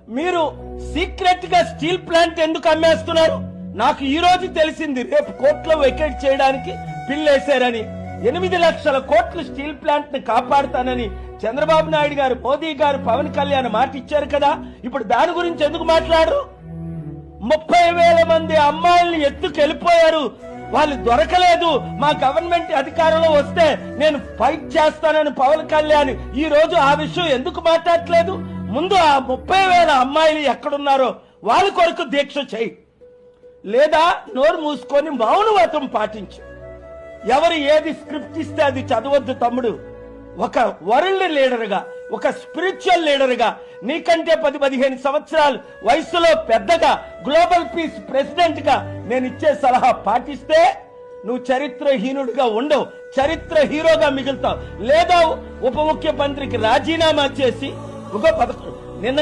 మీరు సీక్రెట్ గా steel plant ఎందుకు అమ్మేస్తున్నారు? నాకు ఈ రోజు తెలిసింది, రేపు కోర్టులో వెకేట్ చేయడానికి బిల్ వేశారని. 8 లక్షల కోట్లు స్టీల్ ప్లాంట్ ని కాపాడుతానని చంద్రబాబు నాయుడు గారు, మోదీ గారు, పవన్ కళ్యాణ్ మాట ఇచ్చారు కదా. ఇప్పుడు దాని గురించి ఎందుకు మాట్లాడరు? 30,000 మంది అమ్మాయిల్ని ఎత్తుకెళ్లిపోయారు, వాళ్ళు దొరకలేదు. మా గవర్నమెంట్ అధికారంలో వస్తే నేను ఫైట్ చేస్తానని పవన్ కళ్యాణ్ ఈ రోజు ఆ విషయం ఎందుకు మాట్లాడట్లేదు? ముందు ఆ 30,000 అమ్మాయిలు ఎక్కడున్నారో వాళ్ళ కొరకు దీక్ష చేయి, లేదా నోరు మూసుకొని మౌనవ్రతం పాటించు. ఎవరు ఏది స్క్రిప్ట్ ఇస్తే అది చదవద్దు తమ్ముడు. ఒక వరల్డ్ లీడర్ గా, ఒక స్పిరిచువల్ లీడర్ గా, నీకంటే 10-15 సంవత్సరాలు వయసులో పెద్దగా, గ్లోబల్ పీస్ ప్రెసిడెంట్ గా నేను ఇచ్చే సలహా పాటిస్తే నువ్వు చరిత్రహీనుడిగా ఉండవు, చరిత్ర హీరోగా మిగులుతావు. లేదా ఉప ముఖ్యమంత్రికి రాజీనామా చేసి నిన్న